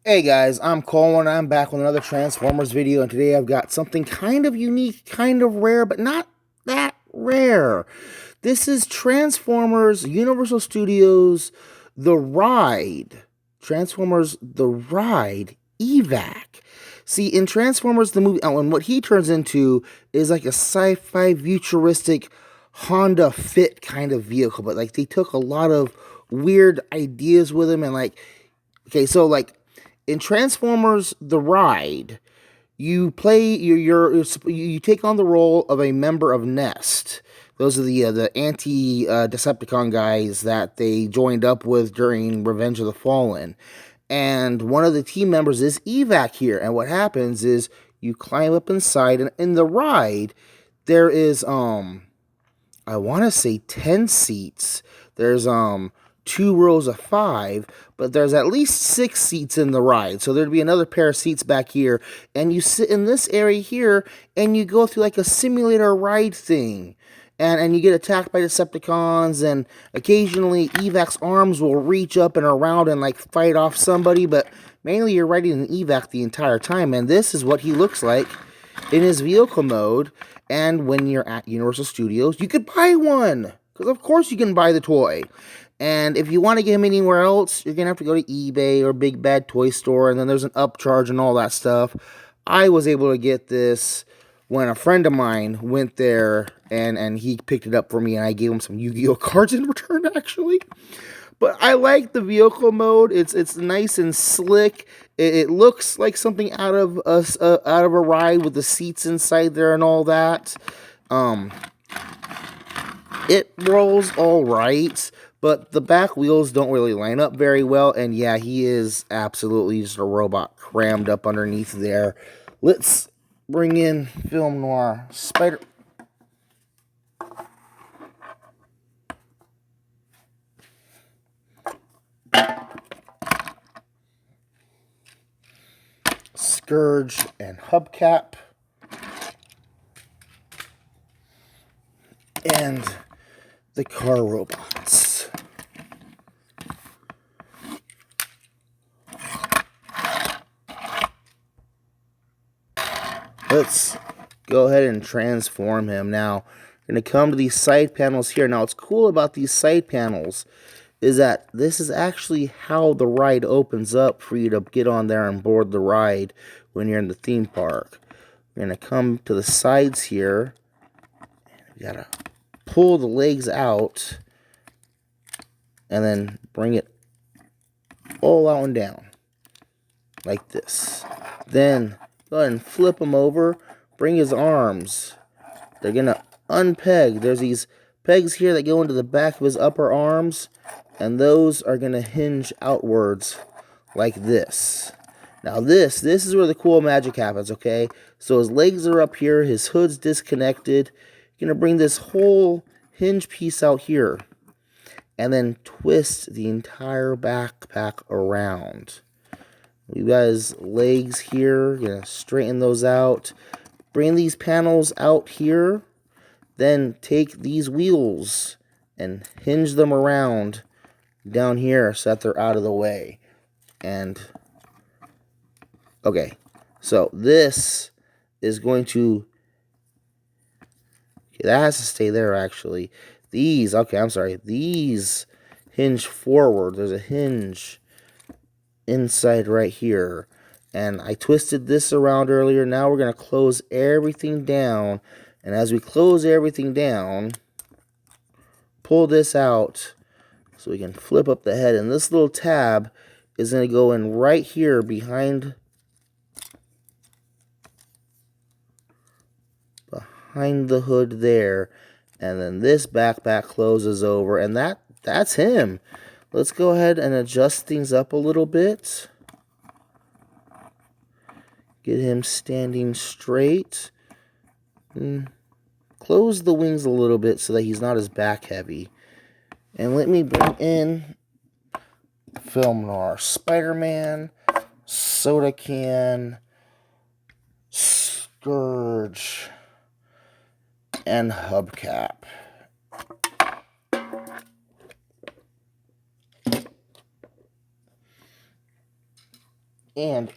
Hey guys, I'm Colwen. I'm back with another Transformers video, and today I've got something kind of unique, kind of rare, but not that rare. This is Transformers Universal Studios The Ride. Transformers The Ride EVAC. See, in Transformers the movie, and what he turns into is like a sci-fi futuristic Honda Fit kind of vehicle, but like they took a lot of weird ideas with him and like okay, so like in Transformers: The Ride, you play you take on the role of a member of Nest. Those are the anti Decepticon guys that they joined up with during Revenge of the Fallen, and one of the team members is EVAC here. And what happens is you climb up inside, and in the ride there is I want to say 10 seats. There's two rows of 5, but there's at least 6 seats in the ride. So there'd be another pair of seats back here, and you sit in this area here and you go through like a simulator ride thing. And you get attacked by Decepticons, and occasionally EVAC's arms will reach up and around and like fight off somebody, but mainly you're riding an EVAC the entire time. And this is what he looks like in his vehicle mode. And when you're at Universal Studios, you could buy one, because of course you can buy the toy. And if you want to get him anywhere else, you're going to have to go to eBay or Big Bad Toy Store, and then there's an upcharge and all that stuff. I was able to get this when a friend of mine went there, and he picked it up for me, and I gave him some Yu-Gi-Oh cards in return, actually. But I like the vehicle mode. It's nice and slick. It looks like something out of a ride with the seats inside there and all that. Um, it rolls all right, but the back wheels don't really line up very well. And yeah, he is absolutely just a robot crammed up underneath there. Let's bring in Film Noir Spider. Scourge and Hubcap. And the car robots. Let's go ahead and transform him. Now, we're going to come to these side panels here. Now, what's cool about these side panels is that this is actually how the ride opens up for you to get on there and board the ride when you're in the theme park. We're going to come to the sides here. We got to pull the legs out and then bring it all out and down like this. Then go ahead and flip him over, bring his arms. They're going to unpeg. There's these pegs here that go into the back of his upper arms, and those are going to hinge outwards like this. Now this is where the cool magic happens, okay? So his legs are up here, his hood's disconnected. You're going to bring this whole hinge piece out here, and then twist the entire backpack around. You got his legs here. You're going to straighten those out. Bring these panels out here. Then take these wheels and hinge them around down here so that they're out of the way. And, okay. So this is going to... Okay, that has to stay there, actually. These, okay, I'm sorry. These hinge forward. There's a hinge inside right here, and I twisted this around earlier. Now we're going to close everything down, and as we close everything down, pull this out so we can flip up the head, and this little tab is going to go in right here behind the hood there, and then this backpack closes over, and that's him. Let's go ahead and adjust things up a little bit. Get him standing straight. Close the wings a little bit so that he's not as back heavy. And let me bring in Film Noir Spider-Man, Soda Can, Scourge, and Hubcap. And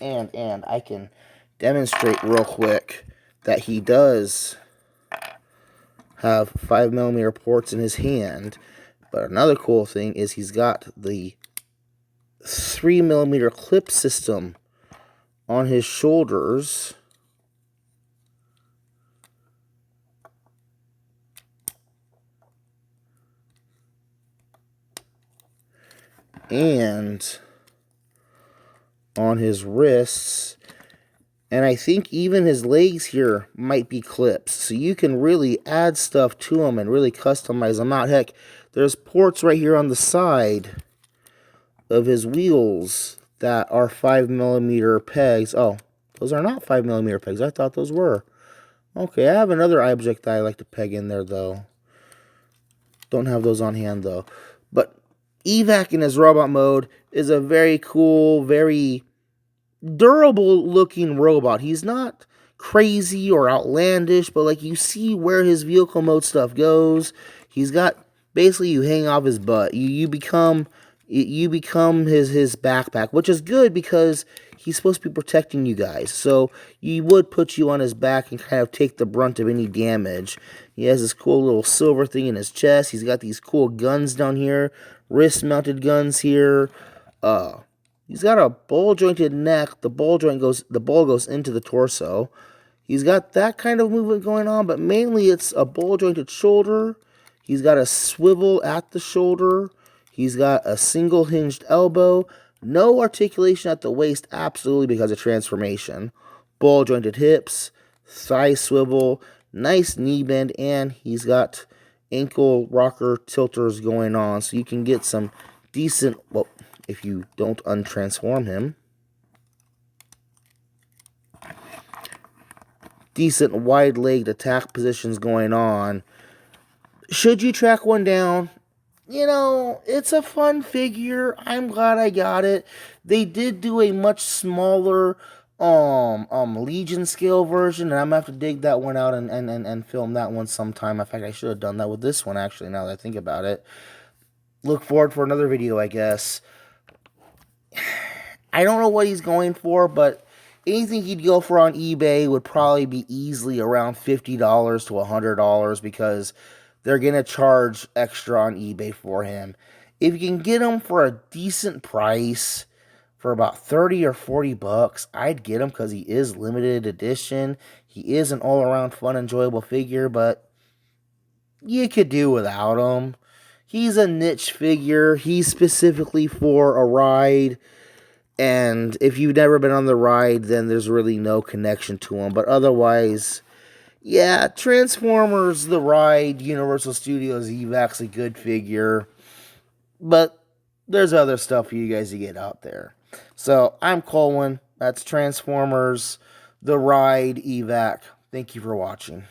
I can demonstrate real quick that he does have 5mm ports in his hand. But another cool thing is he's got the 3mm clip system on his shoulders. And on his wrists. And I think even his legs here might be clips. So you can really add stuff to them and really customize them out. Heck, there's ports right here on the side of his wheels that are 5mm pegs. Oh, those are not 5mm pegs. I thought those were. Okay, I have another object that I like to peg in there, though. Don't have those on hand, though. But EVAC in his robot mode is a very cool, very durable looking robot. He's not crazy or outlandish, but like you see where his vehicle mode stuff goes. He's got basically you hang off his butt. You become his backpack, which is good because he's supposed to be protecting you guys. So he would put you on his back and kind of take the brunt of any damage. He has this cool little silver thing in his chest. He's got these cool guns down here, wrist mounted guns here. He's got a ball-jointed neck. The ball goes into the torso. He's got that kind of movement going on, but mainly it's a ball-jointed shoulder. He's got a swivel at the shoulder. He's got a single hinged elbow. No articulation at the waist, absolutely because of transformation. Ball-jointed hips, thigh swivel, nice knee bend, and he's got ankle rocker tilters going on, so you can get some decent, well, if you don't untransform him, decent wide-legged attack positions going on. Should you track one down, you know, it's a fun figure. I'm glad I got it. They did do a much smaller Legion scale version, and I'm gonna have to dig that one out and film that one sometime. In fact, I should have done that with this one, actually, now that I think about it. Look forward for another video, I guess. I don't know what he's going for, but anything he'd go for on eBay would probably be easily around $50 to $100 because they're going to charge extra on eBay for him. If you can get him for a decent price, for about 30 or 40 bucks, I'd get him because he is limited edition. He is an all-around fun, enjoyable figure, but you could do without him. He's a niche figure. He's specifically for a ride. And if you've never been on the ride, then there's really no connection to him. But otherwise, yeah, Transformers, the ride, Universal Studios EVAC's a good figure. But there's other stuff for you guys to get out there. So, I'm Colwen. That's Transformers, the ride, EVAC. Thank you for watching.